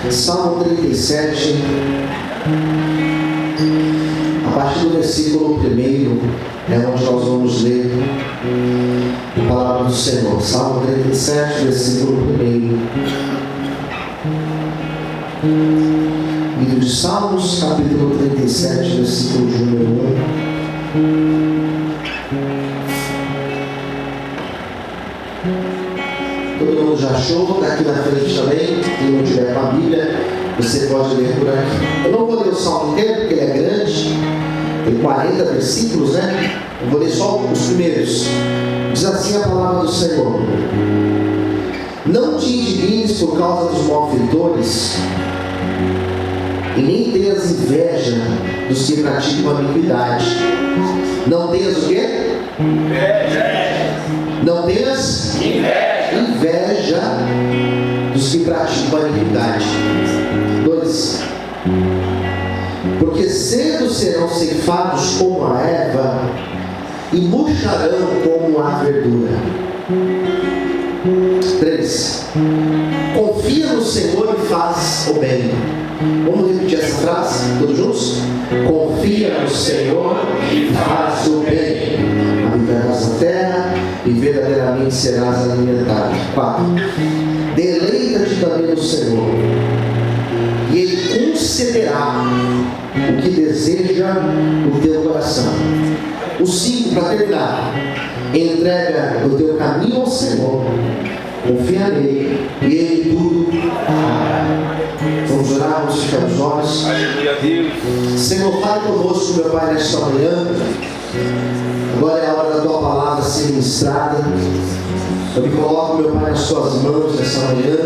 Salmo 37, a partir do versículo 1, é onde nós vamos ler a palavra do Senhor. Salmo 37, versículo 1. Livro de Salmos, capítulo 37, versículo de número 1. Todo mundo já achou? Está aqui na frente também. Quem não tiver com a Bíblia, você pode ler por aqui. Eu não vou ler o salmo inteiro, porque ele é grande. Tem 40 versículos, né? Eu vou ler só os primeiros. Diz assim a palavra do Senhor: não te indignes por causa dos malfeitores, e nem tenhas inveja dos que praticam a iniquidade. Não tenhas o quê? Inveja. Não tenhas inveja dos que praticam a iniquidade. 2. Porque cedo serão ceifados como a erva e murcharão como a verdura. 3. Confia no Senhor e faz o bem. Vamos repetir essa frase, todos juntos? Confia no Senhor e faz o bem. Habitarás na terra e verdadeiramente serás alimentado. 4. Deleita-te também no Senhor, e Ele concederá o que deseja o teu coração. O 5, para terminar: entrega o teu caminho ao Senhor, confia nele, e Ele tudo fará. Vamos orar, vamos ficar os olhos. Senhor, fale conosco, meu Pai, nesta manhã. Agora é a hora da tua palavra ser ministrada. Eu me coloco, meu Pai, nas tuas mãos nessa manhã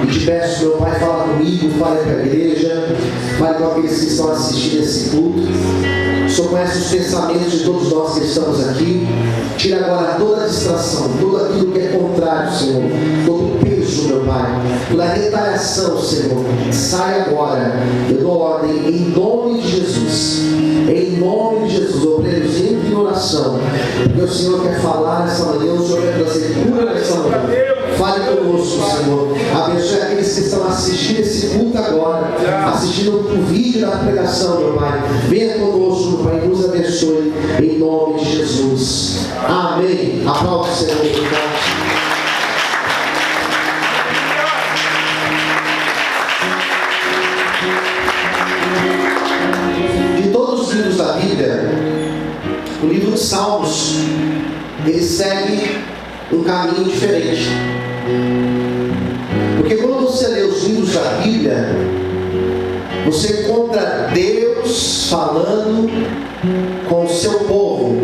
e te peço, meu Pai, fala comigo, fale com a igreja, fale com aqueles que estão assistindo esse culto. O Senhor conhece os pensamentos de todos nós que estamos aqui. Tira agora toda a distração, tudo aquilo que é contrário, Senhor, todo o peso, meu Pai, toda a retaliação, Senhor, sai agora. Eu dou ordem em nome de Jesus. Em nome de Jesus, obreiros, entre em oração, porque o Senhor quer falar nessa manhã, o Senhor quer trazer cura nessa manhã. Fale conosco, Senhor. Abençoe aqueles que estão assistindo esse culto agora, assistindo o vídeo da pregação, meu Pai. Venha conosco, meu Pai, e nos abençoe em nome de Jesus. Amém. Aplaude o Senhor. Da Bíblia, o livro de Salmos, ele segue um caminho diferente. Porque quando você lê os livros da Bíblia, você encontra Deus falando com o seu povo,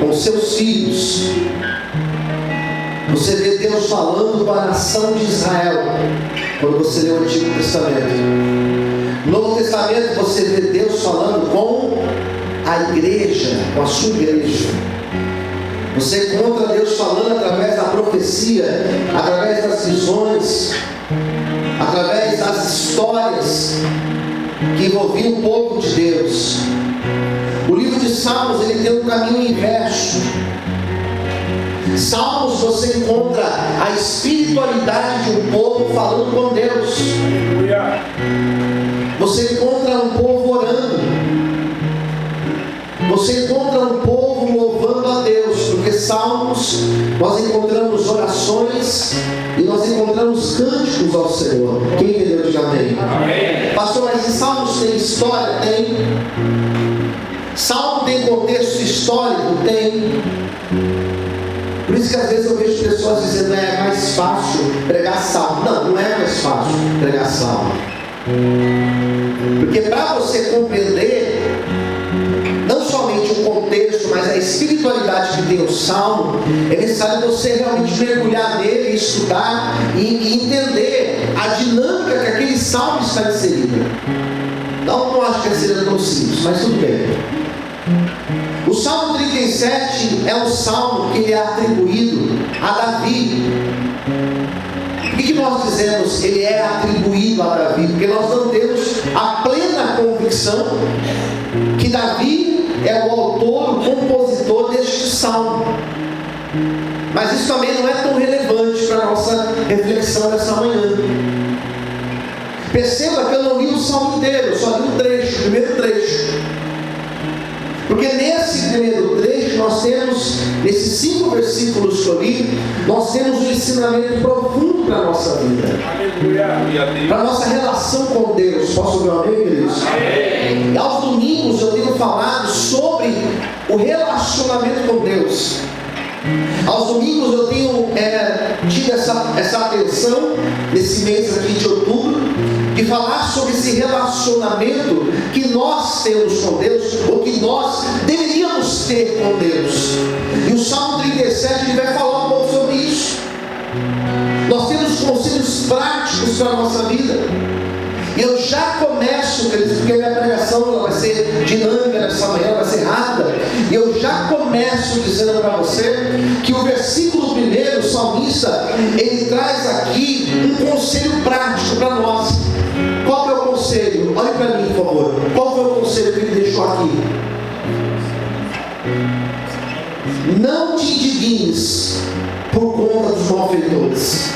com os seus filhos. Você vê Deus falando com a nação de Israel, quando você lê o Antigo Testamento. No Novo Testamento você vê Deus falando com a igreja, com a sua igreja. Você encontra Deus falando através da profecia, através das visões, através das histórias que envolviam o povo de Deus. O livro de Salmos, ele tem um caminho inverso. Salmos você encontra a espiritualidade de um povo falando com Deus. Você encontra um povo orando. Você encontra um povo louvando a Deus. Porque Salmos, nós encontramos orações e nós encontramos cânticos ao Senhor. Quem entendeu, diga amém. Amém. Pastor, mas em Salmos tem história? Tem. Salmo tem contexto histórico? Tem. Por isso que às vezes eu vejo pessoas dizendo: é mais fácil pregar Salmo. Não, não é mais fácil pregar Salmo. Porque para você compreender não somente o contexto, mas a espiritualidade que tem o Salmo, é necessário você realmente mergulhar nele, estudar e entender a dinâmica que aquele Salmo está inserido. Não acho que seja tão simples, mas tudo bem. O Salmo 37 é um salmo que é atribuído a Davi. Por que nós dizemos ele é atribuído a Davi? Porque nós não temos a plena convicção que Davi é o autor, o compositor deste salmo. Mas isso também não é tão relevante para a nossa reflexão dessa manhã. Perceba que eu não li o salmo inteiro, eu só li um trecho, o primeiro trecho. Porque nesse primeiro trecho nós temos, nesses 5 versículos que eu li, nós temos um ensinamento profundo para a nossa vida. Para a nossa relação com Deus. Posso ouvir um amém, queridos? Amém. Aos domingos eu tenho falado sobre o relacionamento com Deus. Aos domingos eu tenho tido essa atenção, nesse mês aqui de outubro, de falar sobre esse relacionamento que nós temos com Deus, ou que nós deveríamos ter com Deus. E o Salmo 37 ele vai falar um pouco sobre isso. Nós temos conselhos práticos para a nossa vida. E eu já começo, porque a minha pregação ela vai ser dinâmica nessa manhã, ela vai ser rápida. E eu já começo dizendo para você que o versículo 1, o salmista, ele traz aqui um conselho prático para nós. Qual que é o conselho? Olhe para mim, por favor. Qual foi o conselho que ele deixou aqui? Não te indignes por conta dos malfeitores.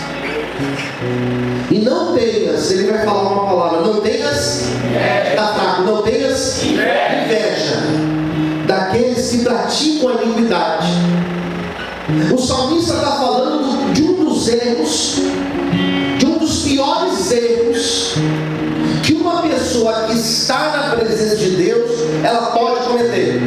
E não tenhas, ele vai falar uma palavra, não tenhas, está fraco, não tenhas inveja daqueles que praticam a iniquidade. O salmista está falando de um dos erros, de um dos piores erros que uma pessoa que está na presença de Deus, ela pode cometer.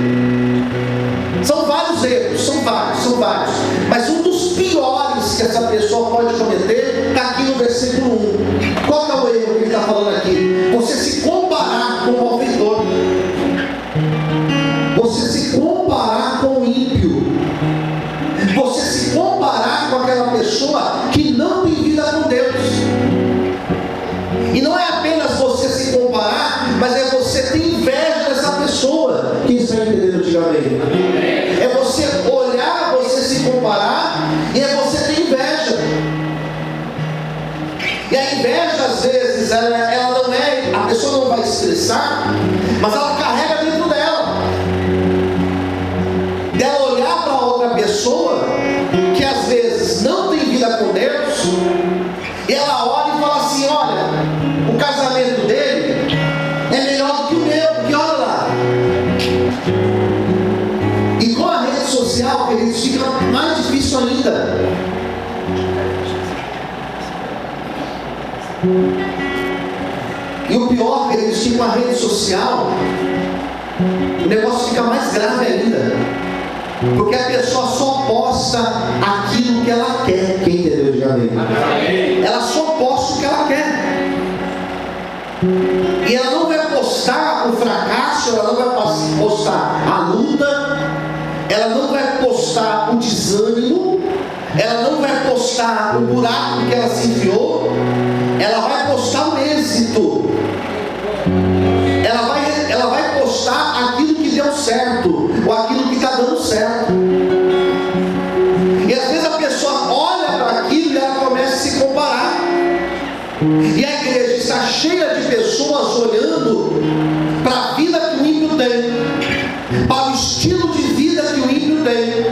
São vários erros, são vários. Mas um dos piores que essa pessoa pode cometer está aqui no versículo 1. Qual é o erro que ele está falando aqui? Você se comparar com o malfeitor. Você se comparar com o ímpio. Você se comparar com aquela pessoa que não tem vida com Deus. E não é apenas você se comparar, mas é você ter inveja dessa pessoa. Quem está entendendo, diga amém. É você olhar, você se comparar, e é você ter inveja. E a inveja, às vezes, ela não é, a pessoa não vai expressar, mas ela carrega dentro dela. Dela olhar para outra pessoa, que às vezes não tem vida com Deus, e ela olha e fala assim: olha, o casamento dele é melhor do que o meu, porque olha lá. E com a rede social, queridos, fica mais difícil ainda. E o pior, queridos, que com a rede social o negócio fica mais grave ainda. Porque a pessoa só posta aquilo que ela quer. Quem entendeu? Diga amém. Ela só posta o que ela quer. E ela não vai postar o fracasso, ela não vai postar a luta, ela não vai postar o desânimo, ela não vai postar o buraco que ela se enfiou, ela vai postar o êxito. Ela vai postar aquilo que deu certo, ou aquilo que está dando certo. E às vezes a pessoa olha para aquilo e ela começa a se comparar. E a igreja está cheia de pessoas olhando para a vida que o ímpio tem, para o estilo de vida que o ímpio tem,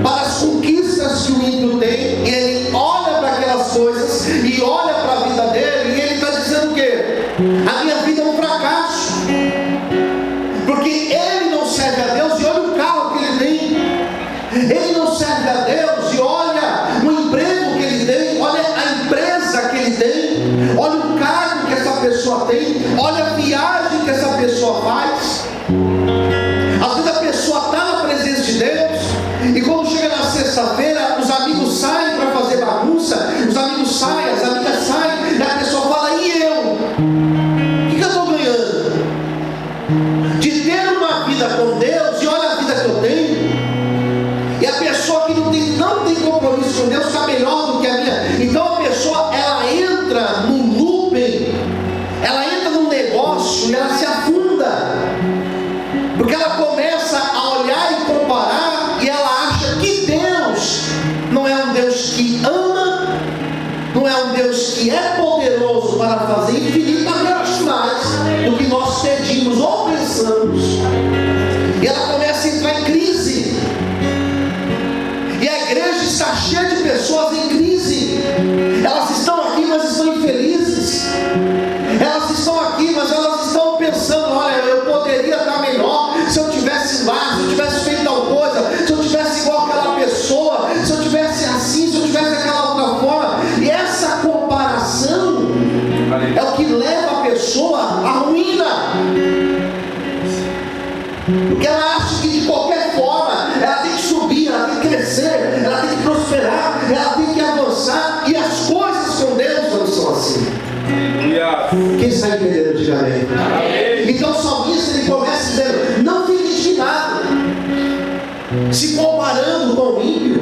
para as conquistas que o ímpio tem. E ele olha para aquelas coisas e olha para a vida dele, e ele está dizendo o quê? A minha vida é um fracasso, porque ele não serve a Deus e olha o carro que ele tem. Ele não serve a Deus e olha o emprego que ele tem, olha a empresa que ele tem, olha o cargo que essa pessoa tem, olha a viagem que essa pessoa faz. Às vezes a pessoa está na presença de Deus, e quando chega na sexta-feira, os amigos saem para fazer bagunça, os amigos saem, as amigas saem, e a pessoa fala: e eu? O que eu estou ganhando? De ter uma vida com Deus, e olha a vida que eu tenho. E a pessoa que não tem compromisso com Deus está melhor do que a minha. Então a pessoa, ela entra num looping, ela entra num negócio e ela se afunda, porque ela começa a olhar e comparar, e ela acha que Deus não é um Deus que ama, não é um Deus que é poderoso para fazer infinitamente mais do que nós pedimos ou pensamos. E ela começa a entrar em crise. E a igreja está cheia de pessoas em crise. Elas estão aqui, mas estão infelizes. Porque ela acha que de qualquer forma ela tem que subir, ela tem que crescer, ela tem que prosperar, ela tem que avançar, e as coisas com Deus não são assim. Quem está entendendo, diga amém. Então o salmista ele começa dizendo: não fique indignado, se comparando com o ímpio,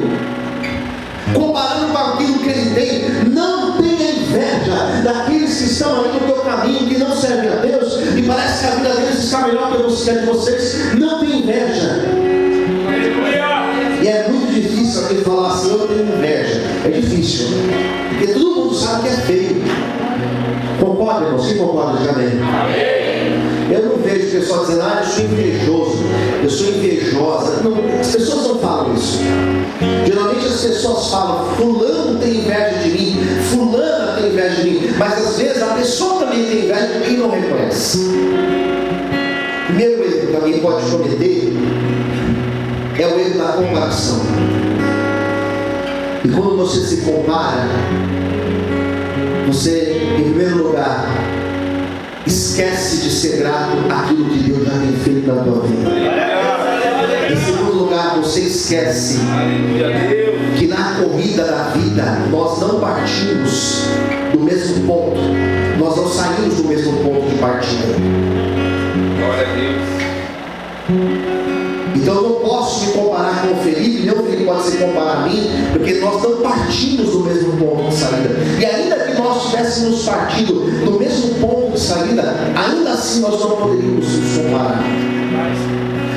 comparando com aquilo que ele tem. Não tenha inveja daqueles que estão ali no teu caminho, que não servem a Deus, e parece que a vida deles está melhor que a de vocês. Não tenha inveja. E é muito difícil alguém falar assim: eu tenho inveja. É difícil, porque todo mundo sabe que é feio. Concorda, irmãos? Quem concorda? Diga amém. Eu não vejo o pessoal dizendo: eu sou invejoso, eu sou invejosa. Não, as pessoas não falam isso. Geralmente as pessoas falam: fulano tem inveja de mim, fulana tem inveja de mim. Mas às vezes a pessoa também tem inveja e não reconhece. O primeiro erro que alguém pode cometer é o erro da comparação. E quando você se compara, você, em primeiro lugar, esquece de ser grato àquilo que Deus já tem feito na tua vida. Em segundo lugar, você esquece que na corrida da vida nós não partimos do mesmo ponto, nós não saímos do mesmo ponto de partida. Glória a Deus. Então eu não posso me comparar com o Felipe, nem o Felipe pode se comparar a mim, porque nós não partimos do mesmo ponto de saída. E ainda que nós tivéssemos partido do mesmo ponto de saída, ainda assim nós não poderíamos nos comparar.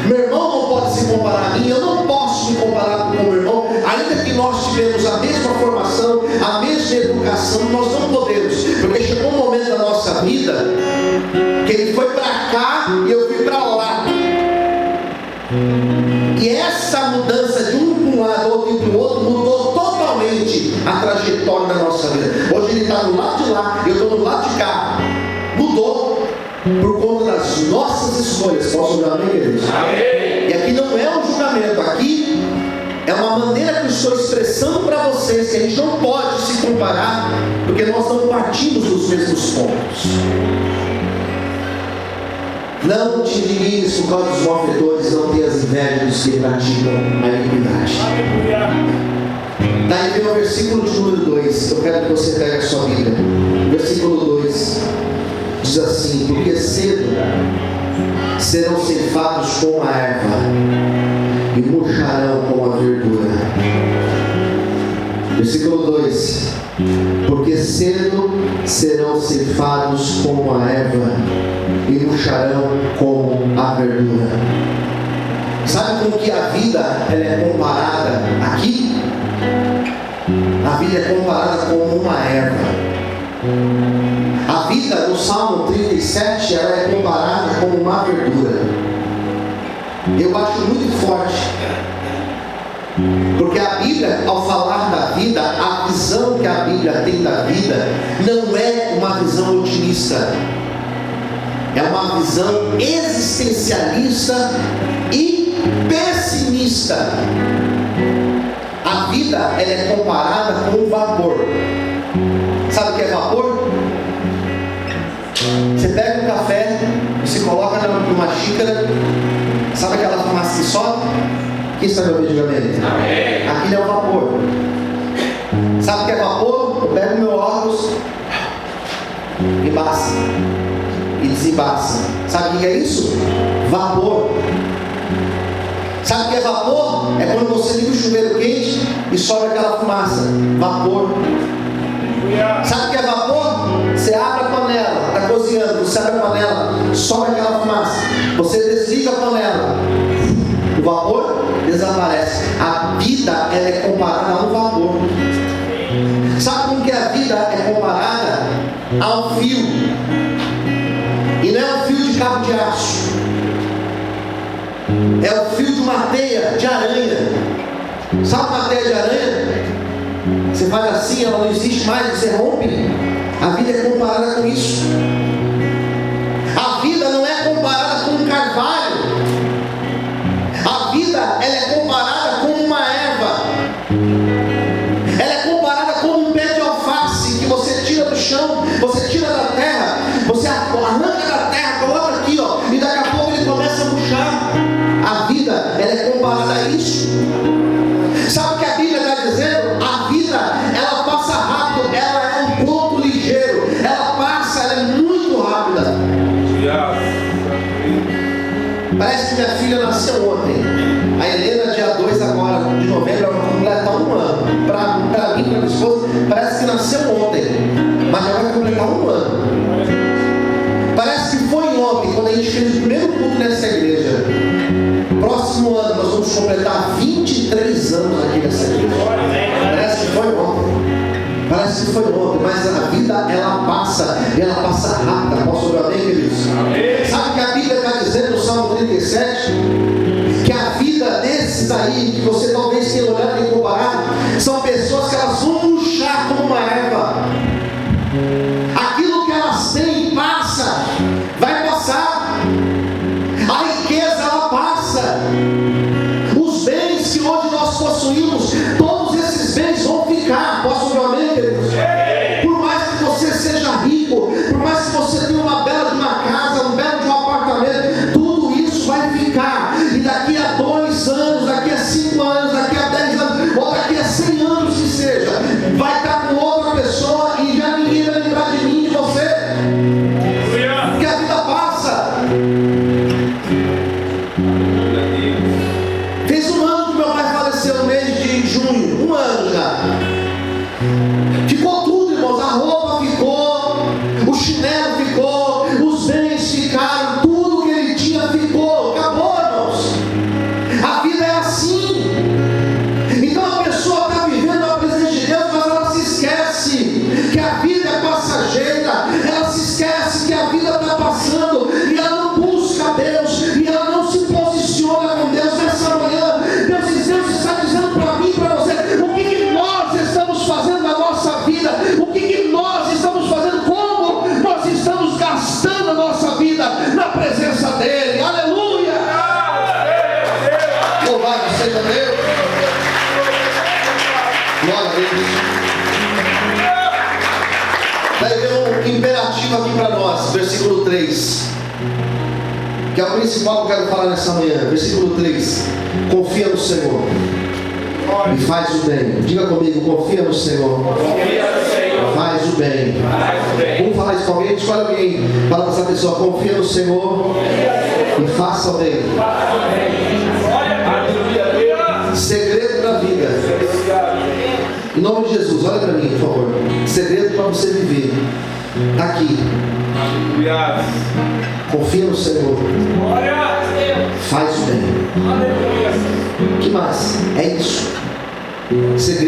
Meu irmão não pode se comparar a mim, eu não posso me comparar com o meu irmão, ainda que nós tivemos a mesma formação, a mesma educação, nós não podemos, porque chegou um momento da nossa vida que ele foi para cá e eu fui para lá. E essa mudança de um para um lado, outro para o outro, mudou totalmente a trajetória da nossa vida. Hoje ele está no lado de lá, eu estou no lado de cá. Mudou por conta das nossas escolhas. Posso dar amém, queridos? Amém. E aqui não é um julgamento, aqui é uma maneira que eu estou expressando para vocês que a gente não pode se comparar, porque nós não partimos dos mesmos pontos. Não te indignes por causa dos malfeitores, não tenhas inveja dos que praticam a iniquidade. Daí vem o versículo de número 2. Eu quero que você pegue a sua Bíblia. Versículo 2 diz assim: porque cedo serão ceifados como a erva e murcharão como a verdura. Versículo 2: porque cedo serão ceifados como a erva e murcharão como a verdura. Sabe com que a vida ela é comparada aqui? A vida é comparada como uma erva. A vida no Salmo 37 ela é comparada como uma verdura. Eu acho muito forte, porque a Bíblia, ao falar da vida, a visão que a Bíblia tem da vida não é uma visão otimista, é uma visão existencialista e pessimista. A vida ela é comparada com o vapor. Sabe o que é vapor? Você pega um café, você coloca numa xícara, sabe aquela fumaça que sobe? Quem está me ouvindo? Amém. Aquilo é o vapor. Sabe o que é vapor? Eu pego o meu óculos, embaça e desembaça. Sabe o que é isso? Vapor. Sabe o que é vapor? É quando você liga o chuveiro quente e sobe aquela fumaça. Vapor. Sabe o que é vapor? Você abre a panela, está cozinhando, você abre a panela, sobe aquela fumaça. Você desliga a panela, o vapor desaparece. A vida ela é comparada a um vapor. Sabe como que a vida é comparada a um fio? E não é um fio de cabo de aço, é o fio de uma teia de aranha. Sabe uma teia de aranha? Você faz assim, ela não existe mais, você rompe. A vida é comparada com isso. A vida não é comparada com um carvalho. A vida ela é comparada com uma erva. Ela é comparada com um pé de alface que você tira do chão, você tira da terra, você arranca da terra, coloca aqui, ó, e daqui a pouco ele começa a murchar. Parece que minha filha nasceu ontem. A Helena, dia 2 agora, de novembro, ela vai completar 1 ano. Para mim, para minha esposa, parece que nasceu ontem, mas já vai completar 1 ano. Parece que foi ontem, quando a gente fez o primeiro culto nessa igreja. Próximo ano nós vamos completar 23 anos aqui nessa igreja. Parece que foi ontem. Parece que foi ontem, mas a vida ela passa, e ela passa rápida. Posso ouvir amém, queridos? Sabe o que a Bíblia está dizendo no Salmo 37? Que a vida desses aí, que você talvez tenha olhado e comparado, são pessoas que elas vão murchar como uma erva. Aquilo que elas têm passa, vai passar. A riqueza ela passa. Os bens que hoje nós possuímos, todos esses bens vão ficar. Posso ouvir amém, queridos? Por mais que você seja rico, por mais que você tenha uma bela de uma casa, um belo de um apartamento, tudo isso vai ficar. E daqui a 2 anos, daqui a 5 anos, daqui a 10 anos, ou daqui a 100 anos que seja, vai estar com outra pessoa e já ninguém vai lembrar de mim, de você. Porque a vida passa. Fez 1 ano que meu pai faleceu no mês de junho. 1 ano já. Ficou tudo, irmãos. A roupa ficou, o chinelo ficou, os bens ficaram, tudo que ele tinha ficou. Acabou, irmãos. A vida é assim. Então a pessoa está vivendo a presença de Deus, mas ela se esquece que a vida é passageira. Ela se esquece que a vida está passando e ela não busca Deus e ela não se posiciona com Deus. Nessa manhã, Deus está dizendo para mim e para você: o que nós estamos fazendo na nossa vida, o que nós estamos fazendo, como nós estamos gastando a nossa vida na presença dEle. Aleluia! Louvado seja Deus! Glória a Deus! Daí vem um imperativo aqui para nós, versículo 3, que é o principal que eu quero falar nessa manhã. Versículo 3: confia no Senhor e faz o bem. Diga comigo: confia no Senhor, faz o bem. Vamos falar isso com alguém? Escolhe alguém, fala para essa pessoa: confia no Senhor e faça o bem. Segredo da vida. Em nome de Jesus, olha para mim, por favor. Segredo para você viver. Está aqui. Confia no Senhor. Faz o bem. O que mais? É isso. Segredo.